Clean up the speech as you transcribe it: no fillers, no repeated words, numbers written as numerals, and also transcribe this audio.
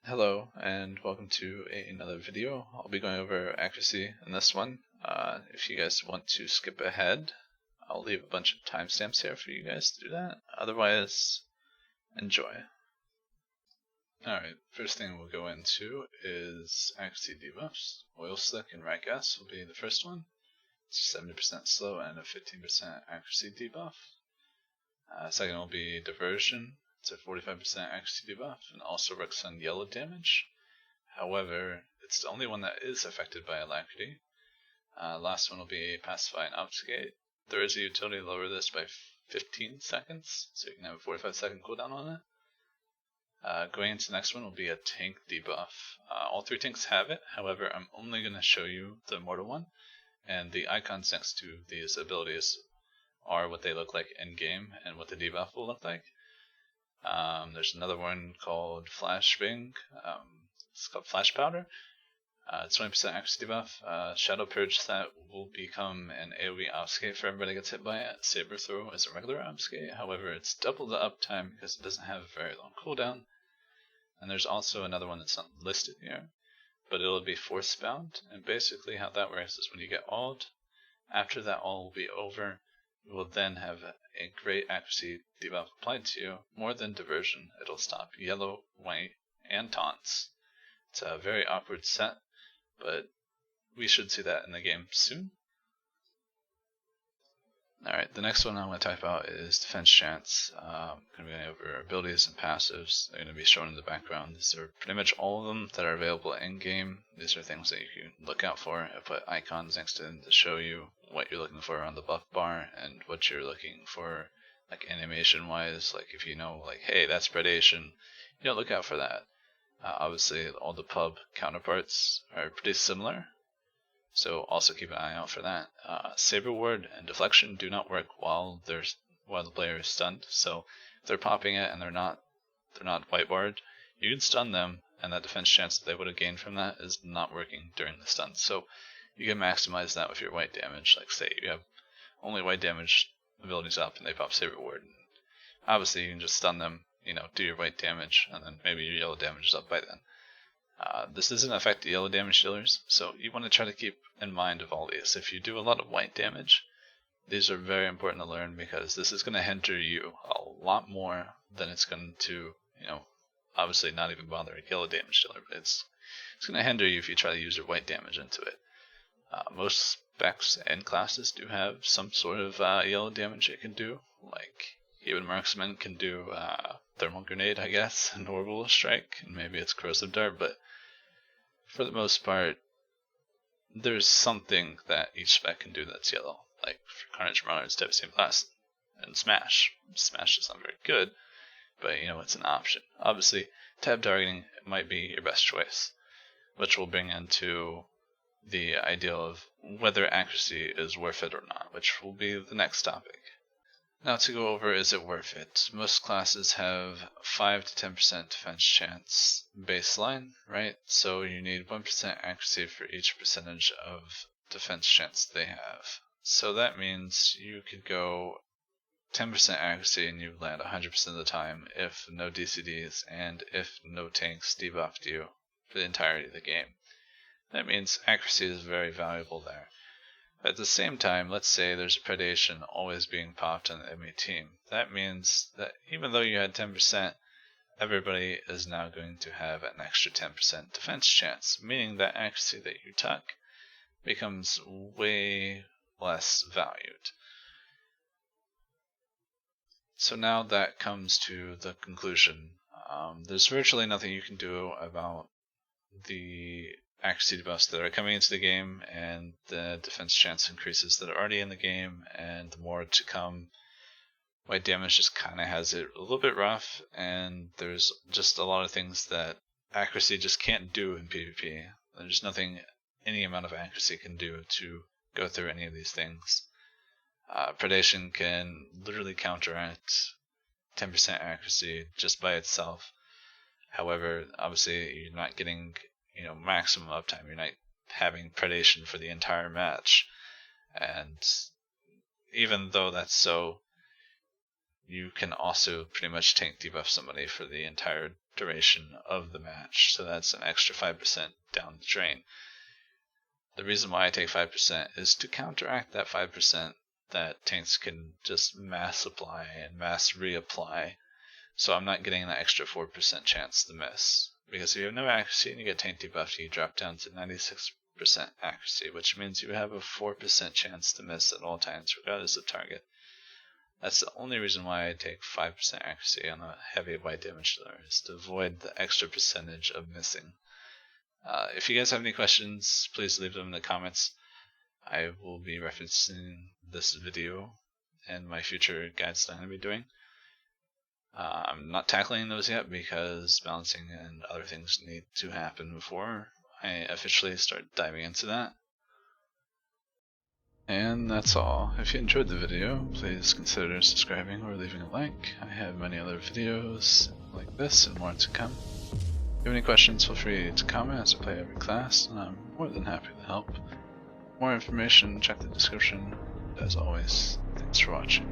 Hello and welcome to another video. I'll be going over accuracy in this one. If you guys want to skip ahead, I'll leave a bunch of timestamps here for you guys to do that. Otherwise, enjoy. Alright, first thing we'll go into is accuracy debuffs. Oil Slick and Rat Gas will be the first one. It's 70% slow and a 15% accuracy debuff. Second will be Diversion. It's a 45% accuracy debuff and also works on yellow damage. However, it's the only one that is affected by Alacrity. Last one will be Pacify and Obfuscate. There is a utility to lower this by 15 seconds, so you can have a 45-second cooldown on it. Going into the next one will be a tank debuff. All three tanks have it, however, I'm only going to show you the Immortal one, and the icons next to these abilities are what they look like in game and what the debuff will look like. There's another one called Flashbang. It's called Flash Powder. It's 20% accuracy debuff. Shadow Purge that will become an AoE obfuscate for everybody that gets hit by it. Saber Throw is a regular obfuscate, however it's double the uptime because it doesn't have a very long cooldown. And there's also another one that's not listed here, but it'll be force bound, and basically how that works is when you get awed, after that all will be over, you will then have a great accuracy debuff applied to you. More than Diversion, it'll stop yellow, white, and taunts. It's a very awkward set, but we should see that in the game soon. Alright, the next one I'm going to talk about is Defense Chance. I'm going to be going over abilities and passives. They're going to be shown in the background. These are pretty much all of them that are available in game. These are things that you can look out for. I put icons next to them to show you what you're looking for on the buff bar and what you're looking for, like animation wise. Like if you know, like, hey, that's predation, you know, look out for that. Obviously, all the pub counterparts are pretty similar, so also keep an eye out for that. Saber Ward and Deflection do not work while the player is stunned. So if they're popping it and they're not white barred, you can stun them, and that defense chance that they would have gained from that is not working during the stun. So you can maximize that with your white damage. Like say you have only white damage abilities up and they pop Saber Ward. Obviously you can just stun them, you know, do your white damage, and then maybe your yellow damage is up by then. This doesn't affect the yellow damage dealers, so you want to try to keep in mind of all these. If you do a lot of white damage, these are very important to learn because this is going to hinder you a lot more than it's going to, you know, obviously not even bother a yellow damage dealer, but it's going to hinder you if you try to use your white damage into it. Most specs and classes do have some sort of yellow damage it can do, like even Marksman can do Thermal Grenade, I guess, and Orbital Strike, and maybe it's Corrosive Dart, but for the most part, there's something that each spec can do that's yellow. Like for Carnage Marauder, it's Devastating Blast and Smash. Smash is not very good, but you know, it's an option. Obviously, tab targeting might be your best choice, which will bring into the idea of whether accuracy is worth it or not, which will be the next topic. Now to go over, is it worth it? Most classes have 5 to 10% defense chance baseline, right? So you need 1% accuracy for each percentage of defense chance they have. So that means you could go 10% accuracy and you land 100% of the time if no DCDs and if no tanks debuffed you for the entirety of the game. That means accuracy is very valuable there. At the same time, let's say there's a predation always being popped on the enemy team. That means that even though you had 10%, everybody is now going to have an extra 10% defense chance, meaning that accuracy that you tuck becomes way less valued. So now that comes to the conclusion. There's virtually nothing you can do about the accuracy debuffs that are coming into the game and the defense chance increases that are already in the game and the more to come. White damage just kind of has it a little bit rough, and there's just a lot of things that accuracy just can't do in PvP. There's nothing any amount of accuracy can do to go through any of these things. Predation can literally counteract 10% accuracy just by itself. However, obviously you're not getting, you know, maximum uptime. You're not having predation for the entire match, and even though that's so, you can also pretty much tank debuff somebody for the entire duration of the match, so that's an extra 5% down the drain. The reason why I take 5% is to counteract that 5% that tanks can just mass apply and mass reapply, so I'm not getting that extra 4% chance to miss. Because if you have no accuracy and you get tank debuffed, you drop down to 96% accuracy, which means you have a 4% chance to miss at all times, regardless of target. That's the only reason why I take 5% accuracy on a heavy white damage dealer, is to avoid the extra percentage of missing. If you guys have any questions, please leave them in the comments. I will be referencing this video and my future guides that I'm going to be doing. I'm not tackling those yet because balancing and other things need to happen before I officially start diving into that. And that's all. If you enjoyed the video, please consider subscribing or leaving a like. I have many other videos like this and more to come. If you have any questions, feel free to comment as I play every class, and I'm more than happy to help. For more information, check the description. As always, thanks for watching.